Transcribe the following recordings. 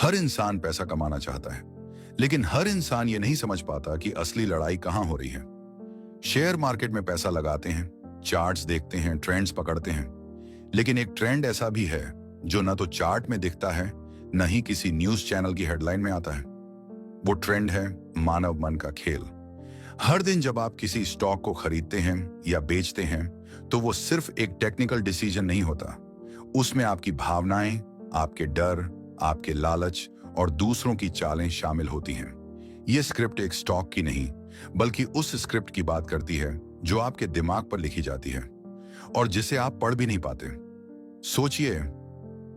हर इंसान पैसा कमाना चाहता है, लेकिन हर इंसान ये नहीं समझ पाता कि असली लड़ाई कहां हो रही है। शेयर मार्केट में पैसा लगाते हैं, चार्ट्स देखते हैं, ट्रेंड्स पकड़ते हैं, लेकिन एक ट्रेंड ऐसा भी है जो न तो चार्ट में दिखता है, न ही किसी न्यूज चैनल की हेडलाइन में आता है। वो ट्रेंड है मानव मन का खेल। हर दिन जब आप किसी स्टॉक को खरीदते हैं या बेचते हैं, तो वो सिर्फ एक टेक्निकल डिसीजन नहीं होता। उसमें आपकी भावनाएं, आपके डर, आपके लालच और दूसरों की चालें शामिल होती हैं। ये स्क्रिप्ट एक स्टॉक की नहीं, बल्कि उस स्क्रिप्ट की बात करती है जो आपके दिमाग पर लिखी जाती है और जिसे आप पढ़ भी नहीं पाते। सोचिए,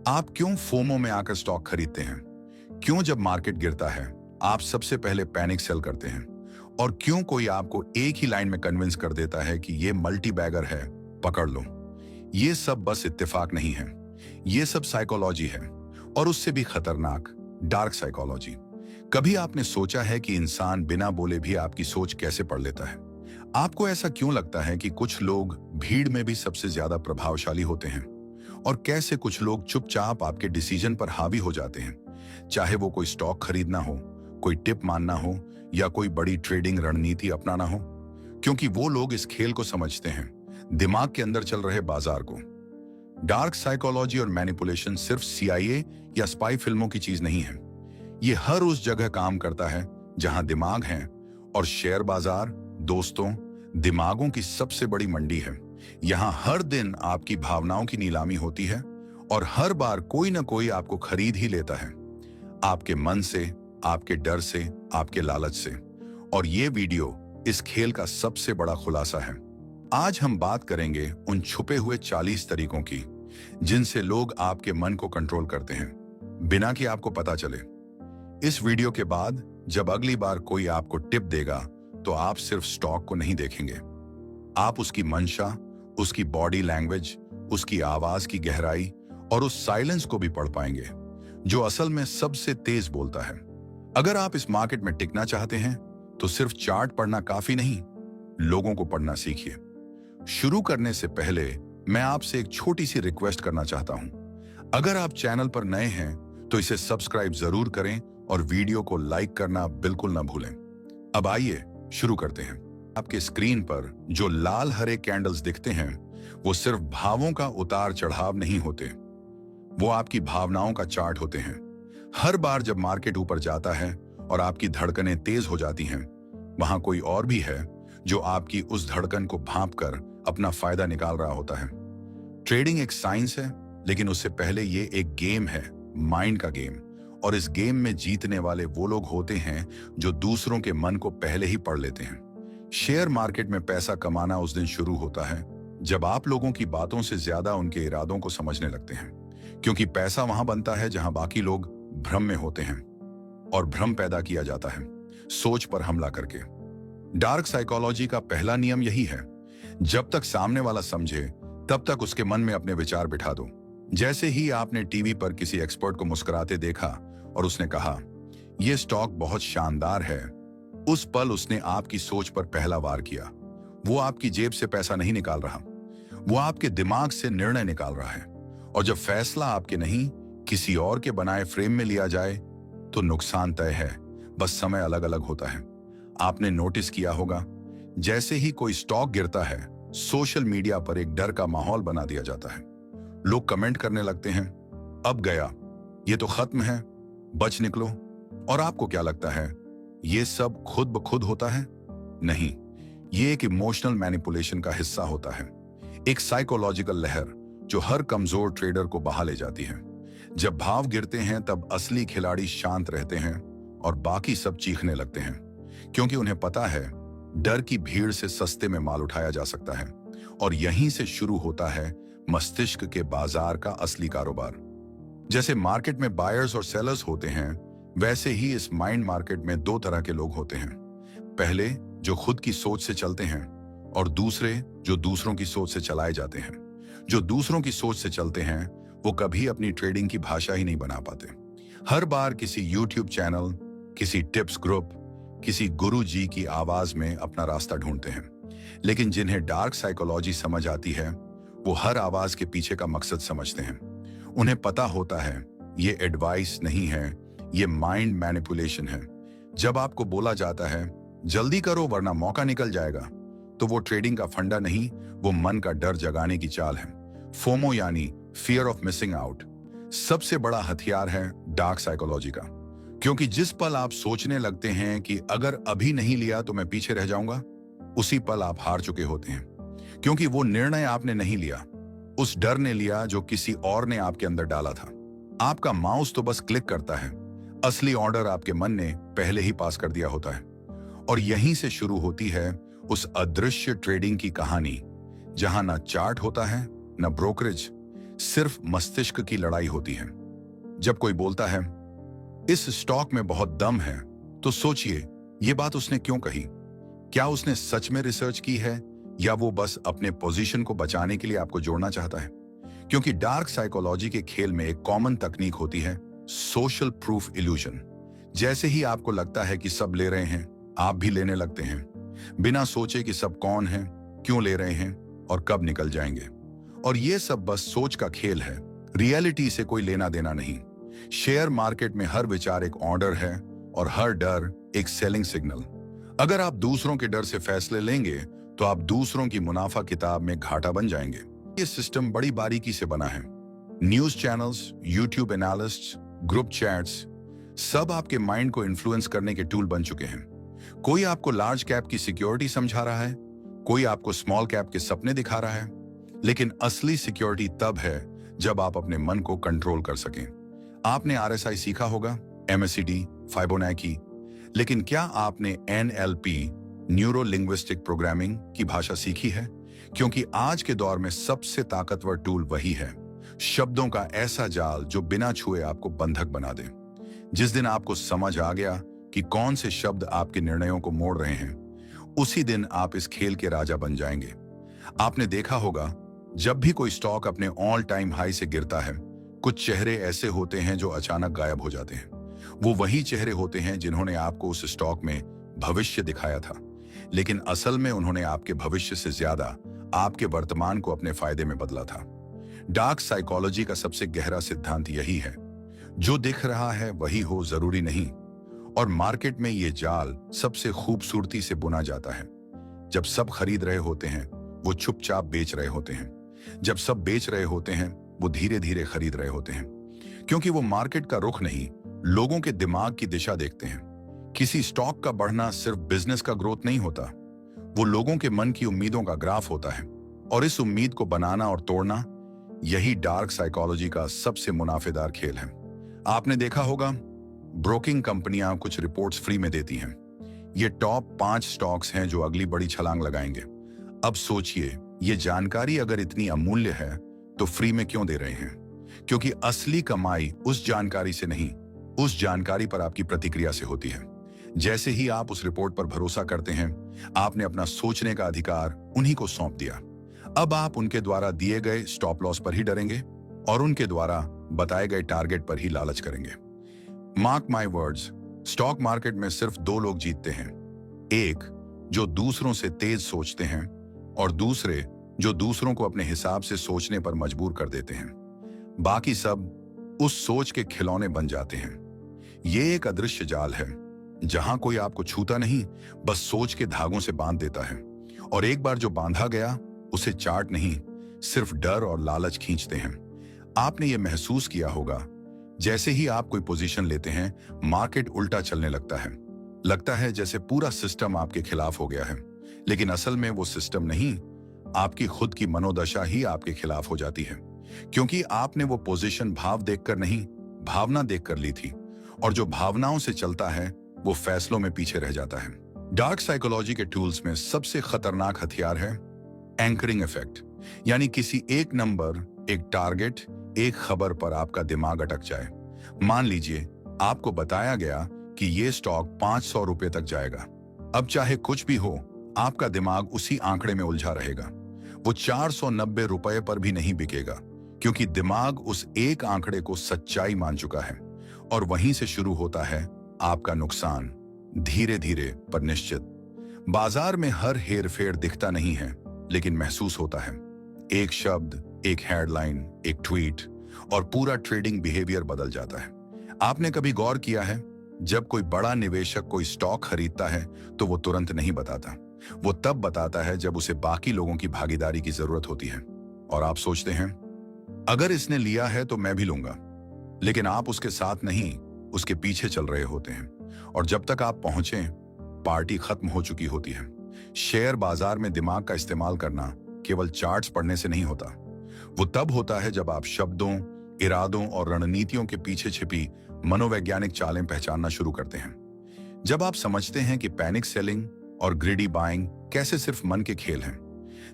आप क्यों फोमो में आकर स्टॉक खरीदते हैं? क्यों जब मार्केट गिरता है आप सबसे पहले पैनिक सेल करते हैं? और क्यों कोई आपको एक ही लाइन में कन्विंस कर देता है कि ये मल्टी बैगर है, पकड़ लो? ये सब बस इत्तेफाक नहीं है, ये सब साइकोलॉजी है, और उससे भी खतरनाक डार्क साइकोलॉजी। कभी आपने सोचा है कि इंसान बिना बोले भी आपकी सोच कैसे पढ़ लेता है? आपको ऐसा क्यों लगता है कि कुछ लोग भीड़ में भी सबसे ज्यादा प्रभावशाली होते हैं, और कैसे कुछ लोग चुपचाप आपके डिसीजन पर हावी हो जाते हैं, चाहे वो कोई स्टॉक खरीदना हो, कोई टिप मानना हो या कोई बड़ी ट्रेडिंग रणनीति अपनाना हो? क्योंकि वो लोग इस खेल को समझते हैं, दिमाग के अंदर चल रहे बाजार को। डार्क साइकोलॉजी और मैनिपुलेशन सिर्फ CIA या स्पाई फिल्मों की चीज नहीं है। ये हर उस जगह काम करता है जहां दिमाग है, और शेयर बाजार, दोस्तों, दिमागों की सबसे बड़ी मंडी है। यहां हर दिन आपकी भावनाओं की नीलामी होती है, और हर बार कोई ना कोई आपको खरीद ही लेता है, आपके मन से, आपके डर से, आपके लालच से। और ये वीडियो इस खेल का सबसे बड़ा खुलासा है। आज हम बात करेंगे उन छुपे हुए 40 तरीकों की जिनसे लोग आपके मन को कंट्रोल करते हैं, बिना कि आपको पता चले। इस वीडियो के बाद जब अगली बार कोई आपको टिप देगा, तो आप सिर्फ स्टॉक को नहीं देखेंगे, आप उसकी मंशा, उसकी बॉडी लैंग्वेज, उसकी आवाज की गहराई और उस साइलेंस को भी पढ़ पाएंगे जो असल में सबसे तेज बोलता है। अगर आप इस मार्केट में टिकना चाहते हैं, तो सिर्फ चार्ट पढ़ना काफी नहीं, लोगों को पढ़ना सीखिए। शुरू करने से पहले मैं आपसे एक छोटी सी रिक्वेस्ट करना चाहता हूं। अगर आप चैनल पर नए हैं तो इसे सब्सक्राइब जरूर करें और वीडियो को लाइक करना बिल्कुल ना भूलें। अब आइए शुरू करते हैं। आपके स्क्रीन पर जो लाल हरे कैंडल्स दिखते हैं, वो सिर्फ भावों का उतार चढ़ाव नहीं होते, वो आपकी भावनाओं का चार्ट होते हैं। हर बार जब मार्केट ऊपर जाता है और आपकी धड़कनें तेज हो जाती हैं, वहां कोई और भी है जो आपकी उस धड़कन को भांप कर अपना फायदा निकाल रहा होता है। ट्रेडिंग एक साइंस है, लेकिन उससे पहले ये एक गेम है, माइंड का गेम। और इस गेम में जीतने वाले वो लोग होते हैं जो दूसरों के मन को पहले ही पढ़ लेते हैं। शेयर मार्केट में पैसा कमाना उस दिन शुरू होता है जब आप लोगों की बातों से ज्यादा उनके इरादों को समझने लगते हैं, क्योंकि पैसा वहां बनता है जहां बाकी लोग भ्रम में होते हैं, और भ्रम पैदा किया जाता है सोच पर हमला करके। डार्क साइकोलॉजी का पहला नियम यही है, जब तक सामने वाला समझे तब तक उसके मन में अपने विचार बिठा दो। जैसे ही आपने टीवी पर किसी एक्सपर्ट को मुस्कुराते देखा और उसने कहा, यह स्टॉक बहुत शानदार है, उस पल उसने आपकी सोच पर पहला वार किया। वो आपकी जेब से पैसा नहीं निकाल रहा, वो आपके दिमाग से निर्णय निकाल रहा है। और जब फैसला आपके नहीं, किसी और के बनाए फ्रेम में लिया जाए, तो नुकसान तय है, बस समय अलग अलग होता है। आपने नोटिस किया होगा, जैसे ही कोई स्टॉक गिरता है, सोशल मीडिया पर एक डर का माहौल बना दिया जाता है। लोग कमेंट करने लगते हैं, अब गया, ये तो खत्म है, बच निकलो। और आपको क्या लगता है, ये सब खुद ब खुद होता है? नहीं, ये एक इमोशनल मैनिपुलेशन का हिस्सा होता है, एक साइकोलॉजिकल लहर जो हर कमजोर ट्रेडर को बहा ले जाती है। जब भाव गिरते हैं तब असली खिलाड़ी शांत रहते हैं और बाकी सब चीखने लगते हैं, क्योंकि उन्हें पता है डर की भीड़ से सस्ते में माल उठाया जा सकता है। और यहीं से शुरू होता है मस्तिष्क के बाजार का असली कारोबार। जैसे मार्केट में बायर्स और सेलर्स होते हैं, वैसे ही इस माइंड मार्केट में दो तरह के लोग होते हैं। पहले जो खुद की सोच से चलते हैं, और दूसरे जो दूसरों की सोच से चलाए जाते हैं। जो दूसरों की सोच से चलते हैं, वो कभी अपनी ट्रेडिंग की भाषा ही नहीं बना पाते। हर बार किसी यूट्यूब चैनल, किसी टिप्स ग्रुप, किसी गुरु जी की आवाज में अपना रास्ता ढूंढते हैं। लेकिन जिन्हें डार्क साइकोलॉजी समझ आती है, वो हर आवाज के पीछे का मकसद समझते हैं। उन्हें पता होता है ये एडवाइस नहीं है, ये माइंड मैनिपुलेशन है। जब आपको बोला जाता है जल्दी करो वरना मौका निकल जाएगा, तो वो ट्रेडिंग का फंडा नहीं, वो मन का डर जगाने की चाल है। फोमो यानी फियर ऑफ मिसिंग आउट सबसे बड़ा हथियार है डार्क साइकोलॉजी का। क्योंकि जिस पल आप सोचने लगते हैं कि अगर अभी नहीं लिया तो मैं पीछे रह जाऊंगा, उसी पल आप हार चुके होते हैं। क्योंकि वो निर्णय आपने नहीं लिया, उस डर ने लिया जो किसी और ने आपके अंदर डाला था। आपका माउस तो बस क्लिक करता है, असली ऑर्डर आपके मन ने पहले ही पास कर दिया होता है। और यहीं से शुरू होती है उस अदृश्य ट्रेडिंग की कहानी, जहां ना चार्ट होता है ना ब्रोकरेज, सिर्फ मस्तिष्क की लड़ाई होती है। जब कोई बोलता है इस स्टॉक में बहुत दम है, तो सोचिए ये बात उसने क्यों कही। क्या उसने सच में रिसर्च की है, या वो बस अपने पोजीशन को बचाने के लिए आपको जोड़ना चाहता है? क्योंकि डार्क साइकोलॉजी के खेल में एक कॉमन तकनीक होती है, सोशल प्रूफ इल्यूजन। जैसे ही आपको लगता है कि सब ले रहे हैं, आप भी लेने लगते हैं, बिना सोचे कि सब कौन है, क्यों ले रहे हैं और कब निकल जाएंगे। और ये सब बस सोच का खेल है, रियलिटी से कोई लेना देना नहीं। शेयर मार्केट में हर विचार एक ऑर्डर है और हर डर एक सेलिंग सिग्नल। अगर आप दूसरों के डर से फैसले लेंगे तो आप दूसरों की मुनाफा किताब में घाटा बन जाएंगे। ये सिस्टम बड़ी बारीकी से बना है। News channels, YouTube analysts, group chats, सब आपके माइंड को इन्फ्लुएंस करने के टूल बन चुके हैं। कोई आपको लार्ज कैप की सिक्योरिटी समझा रहा है, कोई आपको स्मॉल कैप के सपने दिखा रहा है। लेकिन असली सिक्योरिटी तब है जब आप अपने मन को कंट्रोल कर सकें। आपने आरएसआई सीखा होगा, एमएससीडी, फाइबोनैकी, लेकिन क्या आपने एनएलपी, न्यूरो लिंग्विस्टिक प्रोग्रामिंग की भाषा सीखी है? क्योंकि आज के दौर में सबसे ताकतवर टूल वही है, शब्दों का ऐसा जाल जो बिना छुए आपको बंधक बना दे। जिस दिन आपको समझ आ गया कि कौन से शब्द आपके निर्णयों को मोड़ रहे हैं, उसी दिन आप इस खेल के राजा बन जाएंगे। आपने देखा होगा, जब भी कोई स्टॉक अपने ऑल टाइम हाई से गिरता है, कुछ चेहरे ऐसे होते हैं जो अचानक गायब हो जाते हैं। वो वही चेहरे होते हैं जिन्होंने आपको उस स्टॉक में भविष्य दिखाया था, लेकिन असल में उन्होंने आपके भविष्य से ज्यादा आपके वर्तमान को अपने फायदे में बदला था। डार्क साइकोलॉजी का सबसे गहरा सिद्धांत यही है, जो दिख रहा है वही हो जरूरी नहीं। और मार्केट में ये जाल सबसे खूबसूरती से बुना जाता है। जब सब खरीद रहे होते हैं, वो चुपचाप बेच रहे होते हैं। जब सब बेच रहे होते हैं, वो धीरे धीरे खरीद रहे होते हैं। क्योंकि वो मार्केट का रुख नहीं, लोगों के दिमाग की दिशा देखते हैं। किसी स्टॉक का बढ़ना सिर्फ बिजनेस का ग्रोथ नहीं होता, वो लोगों के मन की उम्मीदों का ग्राफ होता है। और इस उम्मीद को बनाना और तोड़ना, यही डार्क साइकोलॉजी का सबसे मुनाफेदार खेल है। आपने देखा होगा, ब्रोकिंग कंपनियां कुछ रिपोर्ट्स फ्री में देती हैं। ये टॉप 5 स्टॉक्स हैं जो अगली बड़ी छलांग लगाएंगे। अब सोचिए, ये जानकारी अगर इतनी अमूल्य है तो फ्री में क्यों दे रहे हैं? क्योंकि असली कमाई उस जानकारी से नहीं, उस जानकारी पर आपकी प्रतिक्रिया से होती है। जैसे ही आप उस रिपोर्ट पर भरोसा करते हैं, आपने अपना सोचने का अधिकार उन्हीं को सौंप दिया। अब आप उनके द्वारा दिए गए स्टॉप लॉस पर ही डरेंगे और उनके द्वारा बताए गए टारगेट पर ही लालच करेंगे। Mark my words, stock market में सिर्फ 2 लोग जीतते हैं। एक जो दूसरों से तेज सोचते हैं, और दूसरे जो दूसरों को अपने हिसाब से सोचने पर मजबूर कर देते हैं। बाकी सब उस सोच के खिलौने बन जाते हैं। ये एक अदृश्य जाल है, जहां कोई आपको छूता नहीं, बस सोच के धागों से बांध देता है। और एक बार जो बांधा गया, उसे चार्ट नहीं, सिर्फ डर और लालच खींचते हैं। आपने ये महसूस किया होगा, जैसे ही आप कोई पोजीशन लेते हैं, मार्केट उल्टा चलने लगता है जैसे पूरा सिस्टम आपके खिलाफ हो गया है। लेकिन असल में वो सिस्टम नहीं, आपकी खुद की मनोदशा ही आपके खिलाफ हो जाती है। क्योंकि आपने वो पोजीशन भाव देखकर नहीं, भावना देखकर ली थी। और जो भावनाओं से चलता है, वो फैसलों में पीछे रह जाता है। डार्क साइकोलॉजी के टूल्स में सबसे खतरनाक हथियार है एंकरिंग इफेक्ट। यानी किसी एक नंबर, एक टारगेट, एक खबर पर आपका दिमाग अटक जाए। मान लीजिए आपको बताया गया कि ये स्टॉक 500 रुपए तक जाएगा। अब चाहे कुछ भी हो, आपका दिमाग उसी आंकड़े में उलझा रहेगा। वो 490 रुपए पर भी नहीं बिकेगा, क्योंकि दिमाग उस एक आंकड़े को सच्चाई मान चुका है। और वहीं से शुरू होता है आपका नुकसान, धीरे धीरे पर निश्चित। बाजार में हर हेरफेर दिखता नहीं है, लेकिन महसूस होता है। एक शब्द, एक हेडलाइन, एक ट्वीट, और पूरा ट्रेडिंग बिहेवियर बदल जाता है। आपने कभी गौर किया है, जब कोई बड़ा निवेशक कोई स्टॉक खरीदता है तो वो तुरंत नहीं बताता। वो तब बताता है जब उसे बाकी लोगों की भागीदारी की जरूरत होती है। और आप सोचते हैं, अगर इसने लिया है तो मैं भी लूंगा। लेकिन आप उसके साथ नहीं, उसके पीछे चल रहे होते हैं। और जब तक आप पहुंचे, पार्टी खत्म हो चुकी होती है। शेयर बाजार में दिमाग का इस्तेमाल करना केवल चार्ट्स पढ़ने से नहीं होता। वो तब होता है जब आप शब्दों, इरादों और रणनीतियों के पीछे छिपी मनोवैज्ञानिक चालें पहचानना शुरू करते हैं। जब आप समझते हैं कि पैनिक सेलिंग और ग्रिडी बाइंग कैसे सिर्फ मन के खेल हैं।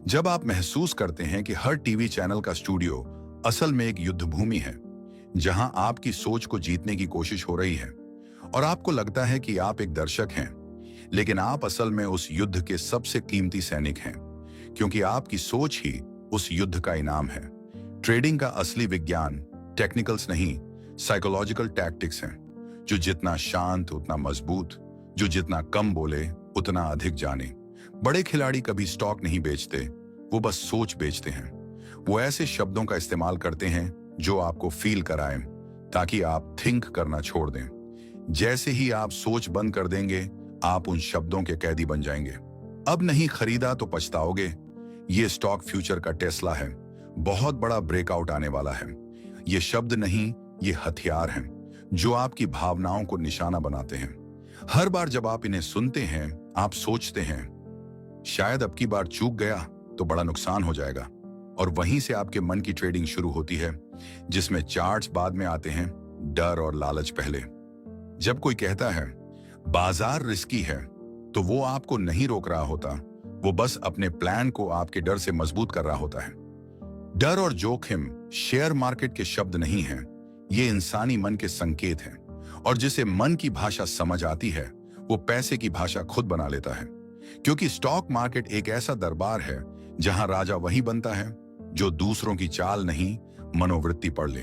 जब आप महसूस करते हैं कि हर टीवी चैनल का स्टूडियो असल में एक युद्ध भूमि है, जहां आपकी सोच को जीतने की कोशिश हो रही है, और आपको लगता है कि आप एक दर्शक हैं, लेकिन आप असल में उस युद्ध के सबसे कीमती सैनिक हैं, क्योंकि आपकी सोच ही उस युद्ध का इनाम है। ट्रेडिंग का असली विज्ञान टेक्निकल्स नहीं, साइकोलॉजिकल टैक्टिक्स हैं। जो जितना शांत उतना मजबूत, जो जितना कम बोले उतना अधिक जाने। बड़े खिलाड़ी कभी स्टॉक नहीं बेचते, वो बस सोच बेचते हैं। वो ऐसे शब्दों का इस्तेमाल करते हैं जो आपको फील कराएं, ताकि आप थिंक करना छोड़ दें। जैसे ही आप सोच बंद कर देंगे, आप उन शब्दों के कैदी बन जाएंगे। अब नहीं खरीदा तो पछताओगे। ये स्टॉक फ्यूचर का टेस्ला है, बहुत बड़ा ब्रेकआउट आने वाला है। ये शब्द नहीं, ये हथियार हैं जो आपकी भावनाओं को निशाना बनाते हैं। हर बार जब आप इन्हें सुनते हैं, आप सोचते हैं, शायद अब की बार चूक गया तो बड़ा नुकसान हो जाएगा। और वहीं से आपके मन की ट्रेडिंग शुरू होती है, जिसमें चार्ट्स बाद में आते हैं, डर और लालच पहले। जब कोई कहता है बाजार रिस्की है, तो वो आपको नहीं रोक रहा होता, वो बस अपने प्लान को आपके डर से मजबूत कर रहा होता है। डर और जोखिम शेयर मार्केट के शब्द नहीं हैं, ये इंसानी मन के संकेत हैं। और जिसे मन की भाषा समझ आती है, वो पैसे की भाषा खुद बना लेता है। क्योंकि स्टॉक मार्केट एक ऐसा दरबार है जहां राजा वही बनता है जो दूसरों की चाल नहीं, मनोवृत्ति पढ़ ले।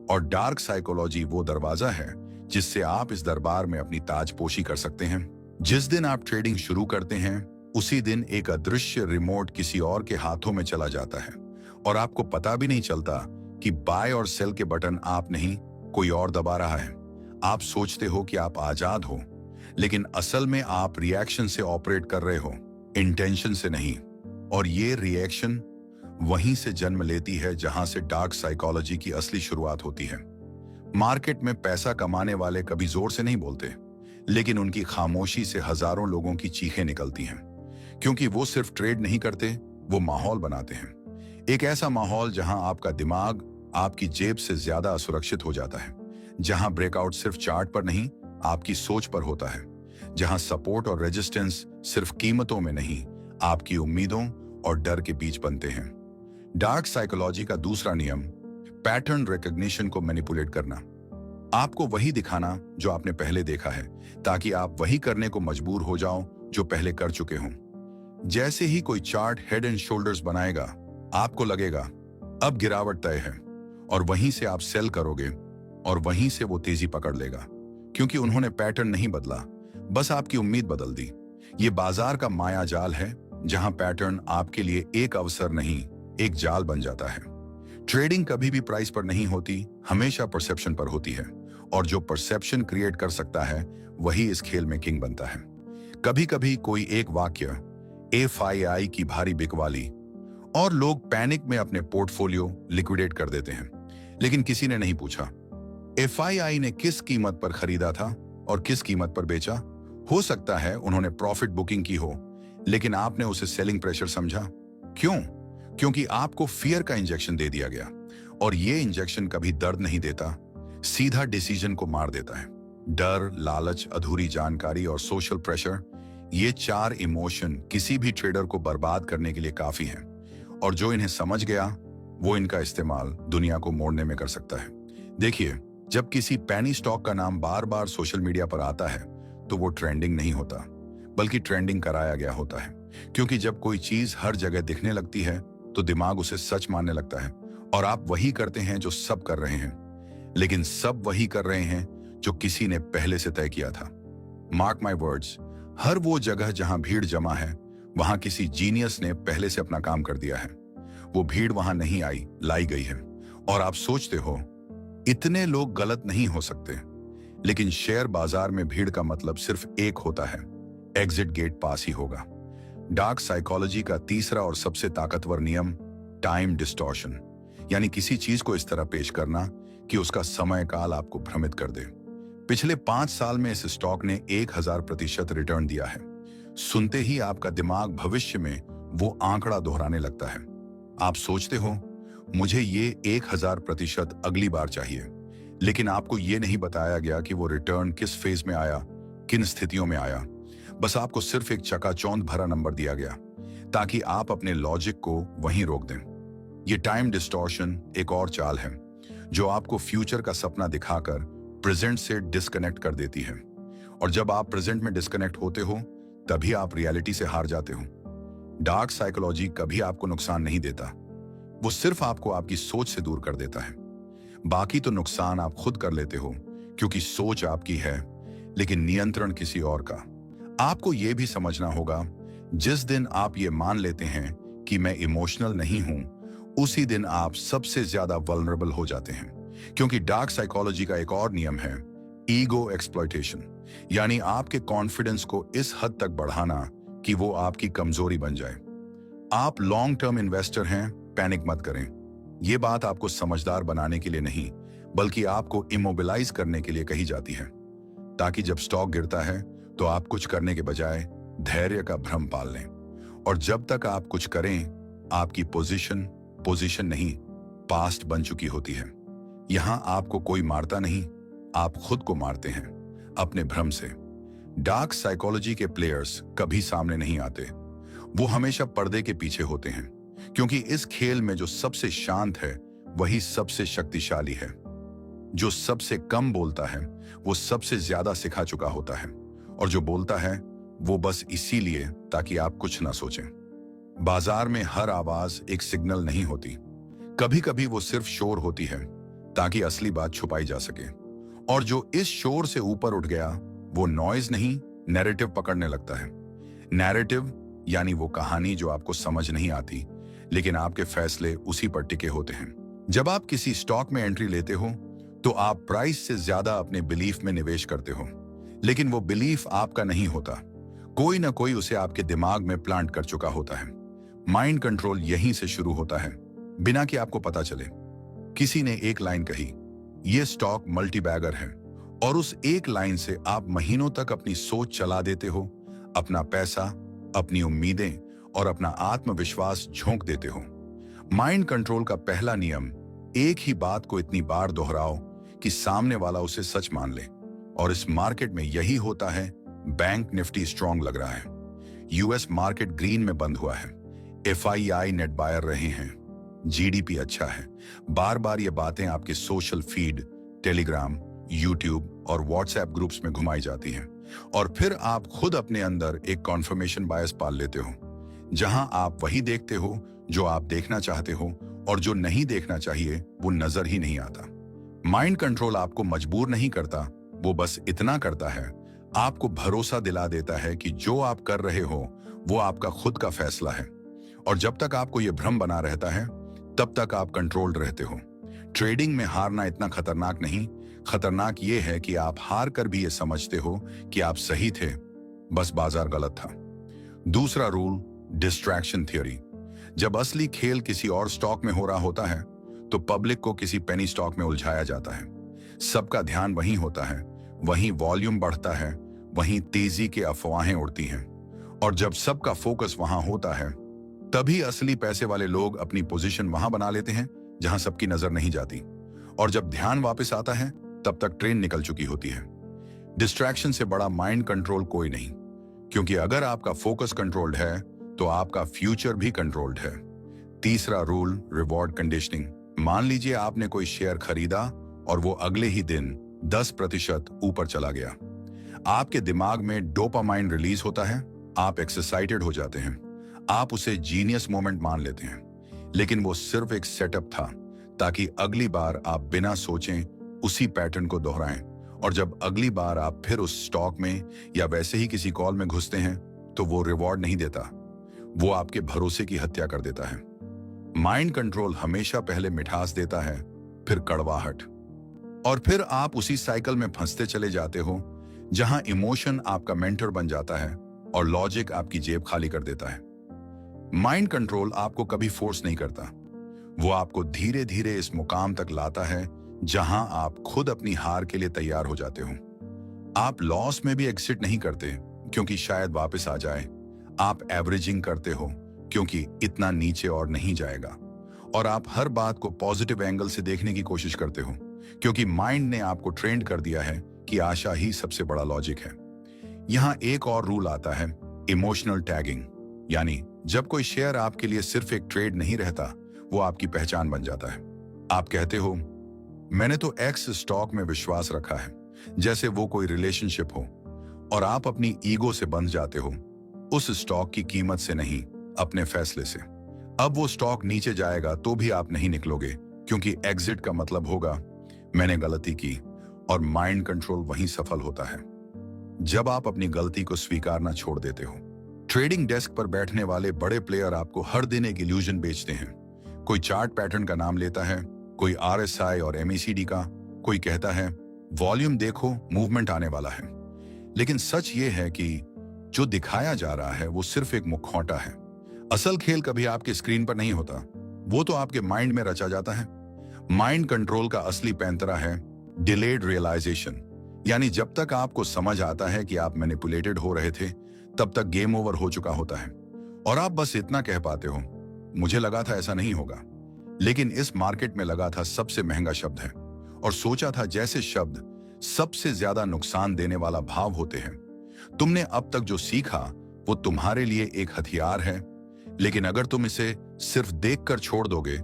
और डार्क साइकोलॉजी वो दरवाजा है जिससे आप इस दरबार में अपनी ताजपोशी कर सकते हैं। जिस दिन आप ट्रेडिंग शुरू करते हैं, उसी दिन एक अदृश्य रिमोट किसी और के हाथों में चला जाता है, और आपको पता भी नहीं चलता कि बाय और सेल के बटन आप नहीं, कोई और दबा रहा है। आप सोचते हो कि आप आजाद हो, लेकिन असल में आप रिएक्शन से ऑपरेट कर रहे हो, इंटेंशन से नहीं। और ये रिएक्शन वहीं से जन्म लेती है जहां से डार्क साइकोलॉजी की असली शुरुआत होती है। मार्केट में पैसा कमाने वाले कभी जोर से नहीं बोलते, लेकिन उनकी खामोशी से हजारों लोगों की चीखें निकलती हैं। क्योंकि वो सिर्फ ट्रेड नहीं करते, वो माहौल बनाते हैं। एक ऐसा माहौल जहां आपका दिमाग आपकी जेब से ज्यादा असुरक्षित हो जाता है, जहां ब्रेकआउट सिर्फ चार्ट पर नहीं, आपकी सोच पर होता है, जहां सपोर्ट और रेजिस्टेंस सिर्फ कीमतों में नहीं, आपकी उम्मीदों और डर के बीच बनते हैं। डार्क साइकोलॉजी का दूसरा नियम, पैटर्न रिकॉग्निशन को मैनिपुलेट करना। आपको वही दिखाना जो आपने पहले देखा है, ताकि आप वही करने को मजबूर हो जाओ जो पहले कर चुके हों। जैसे ही कोई चार्ट हेड एंड शोल्डर्स बनाएगा, आपको लगेगा अब गिरावट तय है, और वहीं से आप सेल करोगे, और वहीं से वो तेजी पकड़ लेगा। क्योंकि उन्होंने पैटर्न नहीं बदला, बस आपकी उम्मीद बदल दी। ये बाजार का माया जाल है, जहां पैटर्न आपके लिए एक अवसर नहीं, एक जाल बन जाता है। ट्रेडिंग कभी भी प्राइस पर नहीं होती, हमेशा परसेप्शन पर होती है। और जो परसेप्शन क्रिएट कर सकता है, वही इस खेल में किंग बनता है। कभी कभी कोई एक वाक्य, FII की भारी बिकवाली, और लोग पैनिक में अपने पोर्टफोलियो लिक्विडेट कर देते हैं। लेकिन किसी ने नहीं पूछा FII ने किस कीमत पर खरीदा था और किस कीमत पर बेचा। हो सकता है उन्होंने प्रॉफिट बुकिंग की हो, लेकिन आपने उसे सेलिंग प्रेशर समझा। क्यों? क्योंकि आपको फियर का इंजेक्शन दे दिया गया, और ये इंजेक्शन कभी दर्द नहीं देता, सीधा डिसीजन को मार देता है। डर, लालच, अधूरी जानकारी और सोशल प्रेशर, ये 4 इमोशन किसी भी ट्रेडर को बर्बाद करने के लिए काफी हैं। और जो इन्हें समझ गया, वो इनका इस्तेमाल दुनिया को मोड़ने में कर सकता है। देखिए, जब किसी पैनी स्टॉक का नाम बार बार सोशल मीडिया पर आता है, तो वो ट्रेंडिंग नहीं होता, बल्कि ट्रेंडिंग कराया गया होता है। क्योंकि जब कोई चीज हर जगह दिखने लगती है, तो दिमाग उसे सच मानने लगता है, और आप वही करते हैं जो सब कर रहे हैं। लेकिन सब वही कर रहे हैं जो किसी ने पहले से तय किया था। मार्क माई वर्ड्स, हर वो जगह जहां भीड़ जमा है, वहां किसी जीनियस ने पहले से अपना काम कर दिया है। वो भीड़ वहां नहीं आई, लाई गई है। और आप सोचते हो, इतने लोग गलत नहीं हो सकते, लेकिन शेयर बाजार में भीड़ का मतलब सिर्फ एक होता है, एग्जिट गेट पास ही होगा। डार्क साइकोलॉजी का तीसरा और सबसे ताकतवर नियम, टाइम डिस्टॉर्शन, यानी किसी चीज को इस तरह पेश करना कि उसका समय काल आपको भ्रमित कर दे। पिछले 5 साल में इस स्टॉक ने 1000% रिटर्न दिया है। सुनते ही आपका दिमाग भविष्य में वो आंकड़ा दोहराने लगता है। आप सोचते हो मुझे ये 1000% अगली बार चाहिए, लेकिन आपको ये नहीं बताया गया कि वो रिटर्न किस फेज में आया, किन स्थितियों में आया। बस आपको सिर्फ एक चकाचौंध भरा नंबर दिया गया ताकि आप अपने लॉजिक को वहीं रोक दें। ये टाइम डिस्टॉर्शन एक और चाल है जो आपको फ्यूचर का सपना दिखाकर प्रेजेंट से डिस्कनेक्ट कर देती है। और जब आप प्रेजेंट में डिस्कनेक्ट होते हो तभी आप रियलिटी से हार जाते हो। डार्क साइकोलॉजी कभी आपको नुकसान नहीं देता, वो सिर्फ आपको आपकी सोच से दूर कर देता है। बाकी तो नुकसान आप खुद कर लेते हो क्योंकि सोच आपकी है, लेकिन नियंत्रण किसी और का। आपको यह भी समझना होगा, जिस दिन आप ये मान लेते हैं कि मैं इमोशनल नहीं हूं, उसी दिन आप सबसे ज्यादा वल्नरेबल हो जाते हैं। क्योंकि डार्क साइकोलॉजी का एक और नियम है, ईगो एक्सप्लॉयटेशन, यानी आपके कॉन्फिडेंस को इस हद तक बढ़ाना कि वो आपकी कमजोरी बन जाए। आप लॉन्ग टर्म इन्वेस्टर हैं, पैनिक मत करें। ये बात आपको समझदार बनाने के लिए नहीं, बल्कि आपको इमोबिलाइज करने के लिए कही जाती है, ताकि जब स्टॉक गिरता है तो आप कुछ करने के बजाय धैर्य का भ्रम पाल लें। और जब तक आप कुछ करें, आपकी पोजीशन नहीं, पास्ट बन चुकी होती है। यहां आपको कोई मारता नहीं, आप खुद को मारते हैं अपने भ्रम से। डार्क साइकोलॉजी के प्लेयर्स कभी सामने नहीं आते, वो हमेशा पर्दे के पीछे होते हैं, क्योंकि इस खेल में जो सबसे शांत है वही सबसे शक्तिशाली है। जो सबसे कम बोलता है वो सबसे ज्यादा सिखा चुका होता है, और जो बोलता है वो बस इसीलिए ताकि आप कुछ ना सोचें। बाजार में हर आवाज एक सिग्नल नहीं होती, कभी कभी वो सिर्फ शोर होती है ताकि असली बात छुपाई जा सके। और जो इस शोर से ऊपर उठ गया वो नॉइज नहीं, नैरेटिव पकड़ने लगता है। नैरेटिव यानी वो कहानी जो आपको समझ नहीं आती, लेकिन आपके फैसले उसी पर टिके होते हैं। जब आप किसी स्टॉक में एंट्री लेते हो तो आप प्राइस से ज्यादा अपने बिलीफ में निवेश करते हो, लेकिन वो बिलीफ आपका नहीं होता, कोई ना कोई उसे आपके दिमाग में प्लांट कर चुका होता है। माइंड कंट्रोल यहीं से शुरू होता है, बिना कि आपको पता चले। किसी ने एक लाइन कही, ये स्टॉक मल्टीबैगर है, और उस एक लाइन से आप महीनों तक अपनी सोच चला देते हो, अपना पैसा, अपनी उम्मीदें और अपना आत्मविश्वास झोंक देते हो। माइंड कंट्रोल का पहला नियम, एक ही बात को इतनी बार दोहराओ कि सामने वाला उसे सच मान ले। और इस मार्केट में यही होता है। बैंक निफ्टी स्ट्रांग लग रहा है, यूएस मार्केट ग्रीन में बंद हुआ है, एफआईआई नेट बायर रहे हैं, जीडीपी अच्छा है। बार बार ये बातें आपके सोशल फीड, टेलीग्राम, यूट्यूब और व्हाट्सएप ग्रुप्स में घुमाई जाती हैं, और फिर आप खुद अपने अंदर एक कॉन्फर्मेशन बायस पाल लेते हो, जहां आप वही देखते हो जो आप देखना चाहते हो, और जो नहीं देखना चाहिए वो नजर ही नहीं आता। माइंड कंट्रोल आपको मजबूर नहीं करता, वो बस इतना करता है, आपको भरोसा दिला देता है कि जो आप कर रहे हो वो आपका खुद का फैसला है। और जब तक आपको यह भ्रम बना रहता है तब तक आप कंट्रोल्ड रहते हो। ट्रेडिंग में हारना इतना खतरनाक नहीं, खतरनाक यह है कि आप हार कर भी ये समझते हो कि आप सही थे, बस बाजार गलत था। दूसरा रूल, डिस्ट्रैक्शन थ्योरी। जब असली खेल किसी और स्टॉक में हो रहा होता है तो पब्लिक को किसी पेनी स्टॉक में उलझाया जाता है। सबका ध्यान वहीं होता है, वहीं वॉल्यूम बढ़ता है, वहीं तेजी के अफवाहें उड़ती हैं। और जब सबका फोकस वहां होता है तभी असली पैसे वाले लोग अपनी पोजीशन वहां बना लेते हैं जहां सबकी नजर नहीं जाती। और जब ध्यान वापस आता है तब तक ट्रेन निकल चुकी होती है। डिस्ट्रैक्शन से बड़ा माइंड कंट्रोल कोई नहीं, क्योंकि अगर आपका फोकस कंट्रोल्ड है तो आपका फ्यूचर भी कंट्रोल्ड है। तीसरा रूल, रिवॉर्ड कंडीशनिंग। मान लीजिए आपने कोई शेयर खरीदा और वो अगले ही दिन 10% ऊपर चला गया। आपके दिमाग में डोपामाइन रिलीज होता है, आप एक्साइटेड हो जाते हैं, आप उसे जीनियस मोमेंट मान लेते हैं। लेकिन वो सिर्फ एक सेटअप था ताकि अगली बार आप बिना सोचें उसी पैटर्न को दोहराएं। और जब अगली बार आप फिर उस स्टॉक में या वैसे ही किसी कॉल में घुसते हैं तो वो रिवॉर्ड नहीं देता, वो आपके भरोसे की हत्या कर देता है। माइंड कंट्रोल हमेशा पहले मिठास देता है, फिर कड़वाहट। और फिर आप उसी साइकिल में फंसते चले जाते हो जहां इमोशन आपका मेंटर बन जाता है और लॉजिक आपकी जेब खाली कर देता है। माइंड कंट्रोल आपको कभी फोर्स नहीं करता, वो आपको धीरे धीरे इस मुकाम तक लाता है जहां आप खुद अपनी हार के लिए तैयार हो जाते हो। आप लॉस में भी एग्जिट नहीं करते क्योंकि शायद वापस आ जाए, आप एवरेजिंग करते हो क्योंकि इतना नीचे और नहीं जाएगा, और आप हर बात को पॉजिटिव एंगल से देखने की कोशिश करते हो क्योंकि माइंड ने आपको ट्रेंड कर दिया है कि आशा ही सबसे बड़ा लॉजिक है। यहां एक और रूल आता है, इमोशनल टैगिंग, यानी जब कोई शेयर आपके लिए सिर्फ एक ट्रेड नहीं रहता, वो आपकी पहचान बन जाता है। आप कहते हो, मैंने तो एक्स स्टॉक में विश्वास रखा है, जैसे वो कोई रिलेशनशिप हो, और आप अपनी ईगो से बंध जाते हो, उस स्टॉक की कीमत से नहीं, अपने फैसले से। अब वो स्टॉक नीचे जाएगा तो भी आप नहीं निकलोगे क्योंकि एग्जिट का मतलब होगा मैंने गलती की, और माइंड कंट्रोल वहीं सफल होता है जब आप अपनी गलती को स्वीकारना छोड़ देते हो। ट्रेडिंग डेस्क पर बैठने वाले बड़े प्लेयर आपको हर दिन एक इल्यूजन बेचते हैं। कोई चार्ट पैटर्न का नाम लेता है, कोई RSI और MACD का, कोई कहता है वॉल्यूम देखो मूवमेंट आने वाला है। लेकिन सच ये है कि जो दिखाया जा रहा है वो सिर्फ एक मुखौटा है। असल खेल कभी आपके स्क्रीन पर नहीं होता, वो तो आपके माइंड में रचा जाता है। माइंड कंट्रोल का असली पैंतरा है डिलेड रियलाइजेशन, यानी जब तक आपको समझ आता है कि आप मैनिपुलेटेड हो रहे थे, तब तक गेम ओवर हो चुका होता है और आप बस इतना कह पाते हो, मुझे लगा था ऐसा नहीं होगा, लेकिन इस मार्केट में लगा था सबसे महंगा शब्द है, और सोचा था जैसे शब्द सबसे ज्यादा नुकसान देने वाला भाव होते हैं। तुमने अब तक जो सीखा वो तुम्हारे लिए एक हथियार है, लेकिन अगर तुम इसे सिर्फ देखकर छोड़ दोगे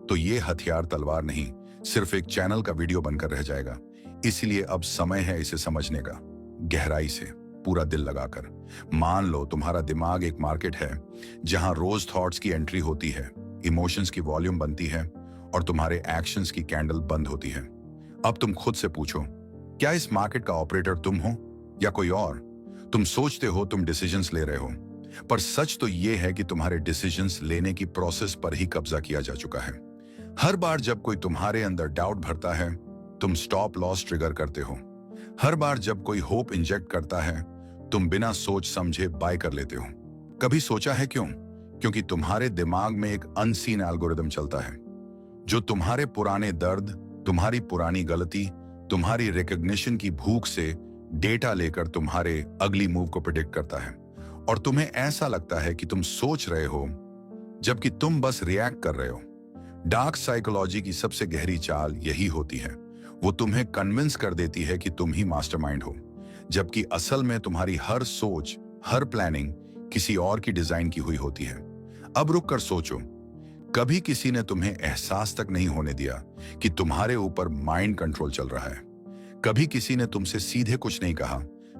तो ये हथियार तलवार नहीं, सिर्फ एक चैनल का वीडियो बनकर रह जाएगा। इसलिए अब समय है इसे समझने का, गहराई से, पूरा दिल लगाकर। मान लो तुम्हारा दिमाग एक मार्केट है जहां रोज थॉट्स की एंट्री होती है, इमोशंस की वॉल्यूम बनती है और तुम्हारे एक्शंस की कैंडल बंद होती है। अब तुम खुद से पूछो, क्या इस मार्केट का ऑपरेटर तुम हो या कोई और? तुम सोचते हो तुम डिसीजंस ले रहे हो, पर सच तो यह है कि तुम्हारे डिसीजंस लेने की प्रोसेस पर ही कब्जा किया जा चुका है। हर बार जब कोई तुम्हारे अंदर डाउट भरता है, तुम स्टॉप लॉस ट्रिगर करते हो। हर बार जब कोई होप इंजेक्ट करता है, तुम बिना सोच समझे बाय कर लेते हो। कभी सोचा है क्यों? क्योंकि तुम्हारे दिमाग में एक अनसीन एल्गोरिदम चलता है जो तुम्हारे पुराने दर्द, तुम्हारी पुरानी गलती, तुम्हारी रिकॉग्निशन की भूख से डेटा लेकर तुम्हारे अगली मूव को प्रेडिक्ट करता है, और तुम्हें ऐसा लगता है कि तुम सोच रहे हो जबकि तुम बस रिएक्ट कर रहे हो। डार्क साइकोलॉजी की सबसे गहरी चाल यही होती है, वो तुम्हें कन्विंस कर देती है कि तुम ही मास्टरमाइंड हो, जबकि असल में तुम्हारी हर सोच, हर प्लानिंग किसी और की डिजाइन की हुई होती है। अब रुक कर सोचो, कभी किसी ने तुम्हें एहसास तक नहीं होने दिया कि तुम्हारे ऊपर माइंड कंट्रोल चल रहा है। कभी किसी ने तुमसे सीधे कुछ नहीं कहा,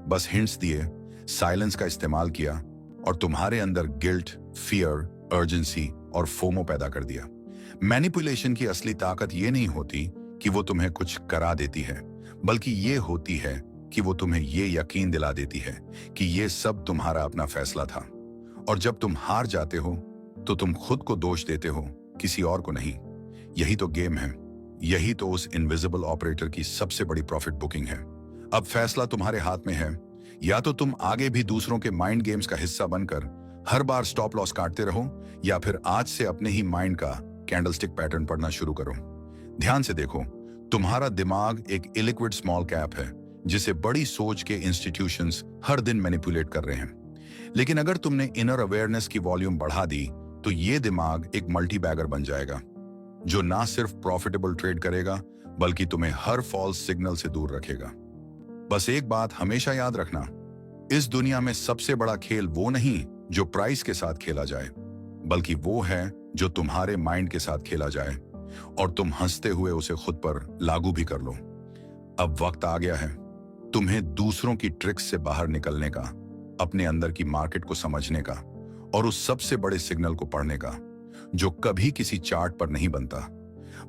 बस हिंट्स दिए, साइलेंस का इस्तेमाल किया और तुम्हारे अंदर गिल्ट, फियर, अर्जेंसी और फोमो पैदा कर दिया। मैनिपुलेशन की असली ताकत ये नहीं होती कि वो तुम्हें कुछ करा देती है, बल्कि ये होती है कि वो तुम्हें ये यकीन दिला देती है कि ये सब तुम्हारा अपना फैसला था। और जब तुम हार जाते हो तो तुम खुद को दोष देते हो, किसी और को नहीं। यही तो गेम है, यही तो उस इनविजिबल ऑपरेटर की सबसे बड़ी प्रॉफिट बुकिंग है। अब फैसला तुम्हारे हाथ में है, या तो तुम आगे भी दूसरों के माइंड गेम्स का हिस्सा बनकर हर बार स्टॉप लॉस काटते रहो, या फिर आज से अपने ही माइंड का कैंडलस्टिक पैटर्न पढ़ना शुरू करो। ध्यान से देखो, तुम्हारा दिमाग एक इलिक्विड स्मॉल कैप है जिसे बड़ी सोच के इंस्टीट्यूशंस हर दिन मैनिपुलेट कर रहे हैं। लेकिन अगर तुमने इनर अवेयरनेस की वॉल्यूम बढ़ा दी तो ये दिमाग एक मल्टी बैगर बन जाएगा जो ना सिर्फ प्रॉफिटेबल ट्रेड करेगा बल्कि तुम्हें हर फॉल्स सिग्नल से दूर रखेगा। बस एक बात हमेशा याद रखना, इस दुनिया में सबसे बड़ा खेल वो नहीं जो प्राइस के साथ खेला जाए, बल्कि वो है जो तुम्हारे माइंड के साथ खेला जाए और तुम हंसते हुए उसे खुद पर लागू भी कर लो। अब वक्त आ गया है तुम्हें दूसरों की ट्रिक्स से बाहर निकलने का, अपने अंदर की मार्केट को समझने का और उस सबसे बड़े सिग्नल को पढ़ने का जो कभी किसी चार्ट पर नहीं बनता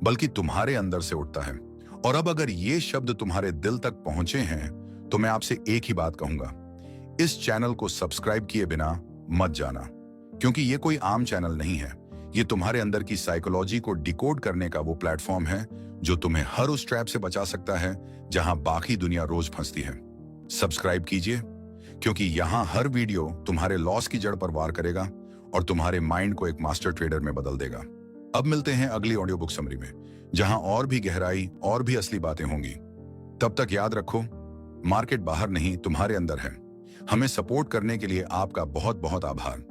बल्कि तुम्हारे अंदर से उठता है। और अब अगर ये शब्द तुम्हारे दिल तक पहुंचे हैं तो मैं आपसे एक ही बात कहूंगा, इस चैनल को सब्सक्राइब किए बिना मत जाना, क्योंकि ये कोई आम चैनल नहीं है। ये तुम्हारे अंदर की साइकोलॉजी को डिकोड करने का वो प्लेटफॉर्म है जो तुम्हें हर उस ट्रैप से बचा सकता है जहां बाकी दुनिया रोज फंसती है। सब्सक्राइब कीजिए, क्योंकि यहां हर वीडियो तुम्हारे लॉस की जड़ पर वार करेगा और तुम्हारे माइंड को एक मास्टर ट्रेडर में बदल देगा। अब मिलते हैं अगली ऑडियो बुक समरी में, जहां और भी गहराई और भी असली बातें होंगी। तब तक याद रखो, मार्केट बाहर नहीं, तुम्हारे अंदर है। हमें सपोर्ट करने के लिए आपका बहुत बहुत आभार।